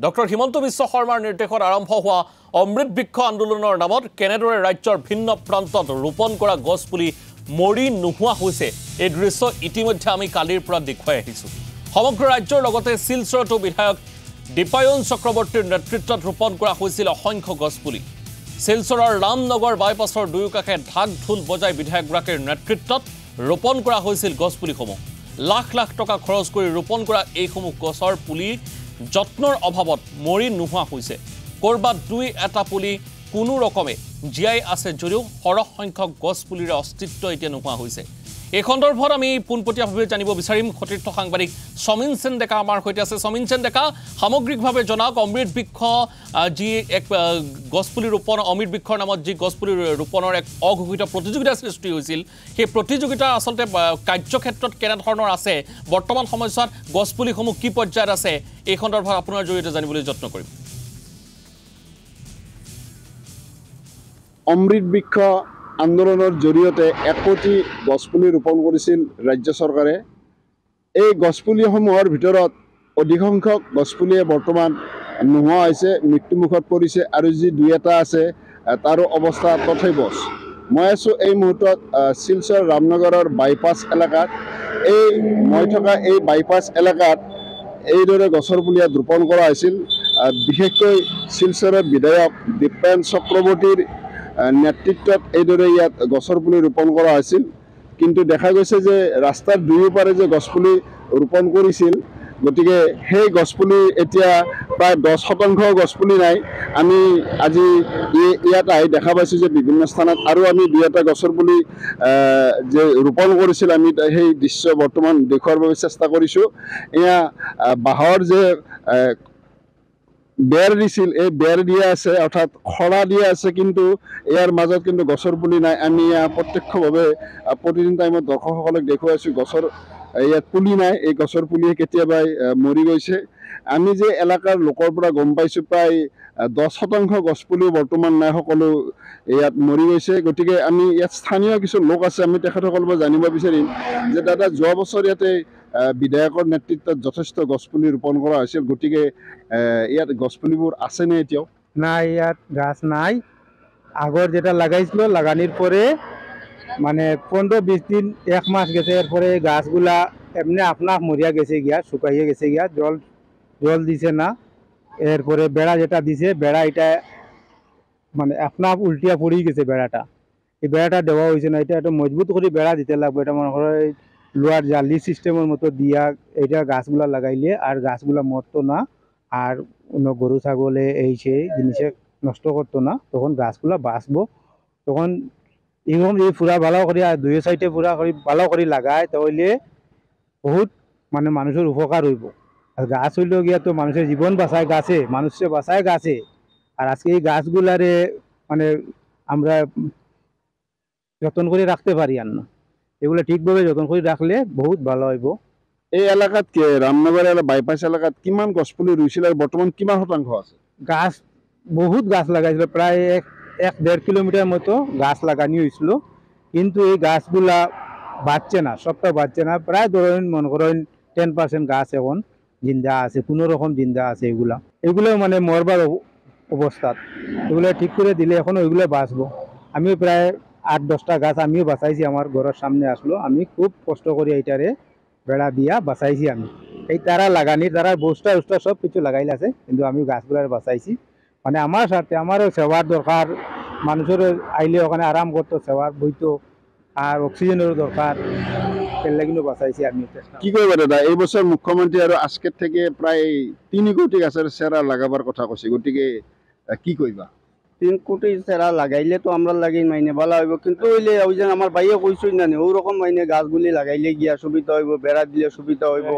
Doctor Himanta Biswa শৰ্মাৰ নিৰ্দেশত আৰম্ভ হোৱা অমৃত বৃক্ষ আন্দোলনৰ নামত কেনেদৰে ৰাজ্যৰ ভিন্ন প্ৰান্তত ৰোপণ কৰা গছপুলি মৰি নোহোৱা হৈছে এই দৃশ্য ইতিমধ্যে আমি কালিৰ পৰা দেখুৱাই আহিছোঁ। সমগ্ৰ ৰাজ্যৰ লগতে শিলচৰতো বিধায়ক দীপায়ন চক্ৰৱৰ্তীৰ নেতৃত্বত ৰোপণ কৰা হৈছিল অসংখ্য গছপুলি। শিলচৰৰ ৰামনগৰ বাইপাছৰ দুয়োকাষে ঢাক ঢোল বজাই বিধায়কগৰাকীৰ নেতৃত্বত ৰোপণ কৰা হৈছিল গছপুলিসমূহ। লাখ লাখ টকা খৰচ কৰি ৰোপণ কৰা এইসমূহ গছৰ পুলি যত্নৰ অভাৱত মৰি নোহোৱা হৈছে। কৰবাত দুই এটা পুলি কোনো ৰকমে জীয়াই আছে যদিও সৰহ সংখ্যক গছ পুলিৰ অস্তিত্ব এতিয়া নোহোৱা হৈছে। এই সন্দৰ্ভত আমি পোনপটীয়াভাৱে জানিব বিচাৰিম সতীৰ্থ সাংবাদিক সমীন সেন ডেকা আমাৰ সৈতে আছে। সমীন সেন ডেকা, সামগ্ৰিকভাৱে জনাওক অমৃত বৃক্ষ যি এক গছপুলি ৰোপণ, অমৃত বৃক্ষৰ নামত যি গছপুলি ৰোপণৰ এক অঘোষিত প্ৰতিযোগিতাৰ সৃষ্টি হৈছিল, সেই প্ৰতিযোগিতাৰ আচলতে কাৰ্যক্ষেত্ৰত কেনেধৰণৰ আছে, বৰ্তমান সময়ছোৱাত গছপুলিসমূহ কি পৰ্যায়ত আছে, এই সন্দৰ্ভত আপোনাৰ জৰিয়তে জানিবলৈ যত্ন কৰিম। অমৃত বৃক্ষ আন্দোলনৰ জৰিয়তে 1 কোটি গছপুলি ৰোপণ কৰিছিল ৰাজ্য চৰকাৰে। এই গছপুলিসমূহৰ ভিতৰত অধিকসংখ্যক গছপুলিয়ে বৰ্তমান নোহোৱা হৈছে, মৃত্যুমুখত পৰিছে, আৰু যি দুই এটা আছে তাৰো অৱস্থা তথৈবচ। মই আছোঁ এই মুহূৰ্তত শিলচৰ ৰামনগৰৰ বাইপাছ এলেকাত। মই থকা এই বাইপাছ এলেকাত এইদৰে গছৰ পুলি ৰোপণ কৰা হৈছিল। বিশেষকৈ শিলচৰৰ বিধায়ক দীপায়ন চক্ৰৱৰ্তীৰ নেতৃত্বত এইদৰে ইয়াত গছৰ পুলি ৰোপণ কৰা হৈছিল। কিন্তু দেখা গৈছে যে ৰাস্তাৰ দুয়োপাৰে যে গছপুলি ৰোপণ কৰিছিল, গতিকে সেই গছপুলি এতিয়া প্ৰায় 10% গছপুলি নাই। আমি আজি ইয়াত আহি দেখা পাইছোঁ যে বিভিন্ন স্থানত আৰু আমি দুই এটা গছৰ পুলি যে ৰোপণ কৰিছিল, আমি সেই দৃশ্য বৰ্তমান দেখুৱাৰ বাবে চেষ্টা কৰিছোঁ। এয়া বাঁহৰ যে বেৰ দিছিল, এই বেৰ দিয়া আছে, অৰ্থাৎ খৰা দিয়া আছে, কিন্তু ইয়াৰ মাজত কিন্তু গছৰ পুলি নাই। আমি ইয়াত প্ৰত্যক্ষভাৱে প্ৰতিদিন টাইমত দৰ্শকসকলক দেখুৱাইছোঁ গছৰ ইয়াত পুলি নাই, এই গছৰ পুলি কেতিয়াবাই মৰি গৈছে। আমি যে এলেকাৰ লোকৰ পৰা গম পাইছোঁ প্ৰায় 10% গছপুলিও বৰ্তমান নাই, সকলো ইয়াত মৰি গৈছে। গতিকে আমি ইয়াত স্থানীয় কিছু লোক আছে, আমি তেখেতসকলৰ পৰা জানিব বিচাৰিম যে দাদা, যোৱা বছৰ ইয়াতে বিধায়কৰ নেতৃত্বত যথেষ্ট গছপুলি ৰোপণ কৰা হৈছিল, গতিকে ইয়াত গছপুলিবোৰ আছেনে এতিয়াও? নাই, ইয়াত গাছ নাই। আগর যেটা লাগাইছিল লাগানির পরে মানে 15-20 দিন 1 মাস গেছে, এরপরে গাছগুলা এমনি আপনা মরিয়া গেছে গিয়া, শুকাইয়ে গেছে গিয়া, জল দিছে না। এরপরে বেড়া যেটা দিছে, বেড়া এটা মানে আপনা উল্টিয়া পড়ে গেছে বেড়াটা। এই বেড়াটা দেওয়া হয়েছে না, এটা একটু মজবুত করে বেড়া দিতে লাগবে। এটা মনে করো লোহার জালি সিস্টেমের মতো দিয়া এটা গাছগুলা লাগাইলে আর গাছগুলা মরতো না, আর অন্য গরু ছাগলে এই সেই জিনিসে নষ্ট করতো না, তখন গাছগুলা বাঁচবো। তখন এরকম এই পুরা ভালো করে আর দুই সাইডে পুরা করে ভালো করে লাগায়, তাহলে বহুত মানে মানুষের উপকার হইব। আর গাছ হইলেও গিয়া তো মানুষের জীবন বাঁচায় গাছে, মানুষে বাঁচায় গাছে। আর আজকে এই গাছগুলারে মানে আমরা যত্ন করে রাখতে পারি আর না, এগুলো ঠিকভাবে যত্ন করে রাখলে বহুত ভালো হইব। এই এলাকাত ৰামনগৰ বাইপাছ এলাকাত কিমান গছপুলি ৰুইছিল আৰু বৰ্তমান কিমান শতাংশ আছে? গাছ বহুত গাছ লাগাইছিল, প্রায় 1-1.5 কিলোমিটার মতো গাছ লাগানি হয়েছিল, কিন্তু এই গাছগুলা বাড়ছে না, সবটা বাড়ছে না। প্রায় ধরেন মনে করেন 10% গাছ এখন জিন্দা আছে, কোনো রকম জিন্দা আছে। এগুলো মানে মরবার অবস্থাত, এগুলো ঠিক করে দিলে এখন ওইগুলো বাঁচবো। আমিও প্রায় 8-10টা গাছ আমিও বাঁচাইছি, আমার ঘরের সামনে আসলো, আমি খুব কষ্ট করে এইটারে বেড়া দিয়া বাঁচাইছি। আমি এই তারা লাগানি, তারা বস্তা উস্তা সব কিছু লাগাইলে আছে, কিন্তু আমি গাছগুলার বাঁচাইছি। মানে আমার সাথে আমারও সেবার দরকার, মানুষের আইলে ওখানে আরাম করতো, সেবার বইতো, আর অক্সিজেনেরও দরকার, এর লাগিও বাঁচাইছি আমি। কি করবে দাদা, এই বছর মুখ্যমন্ত্রী আর আজকের থেকে প্রায় 3 কোটি গাছের সেরা লাগাবার কথা কইছে, গতিকে কি কইবা? 3 কোটি সেরা লাগাইলে তো আমরা লাগাই মাইনে ভালো হইব, কিন্তু হইলে ওই যে আমার ভাইয়ে কইছই না, ওই রকম মাইনে গাছগুলি লাগাইলে গিয়া সুবিধা হইব, বেড়া দিলে সুবিধা হইব।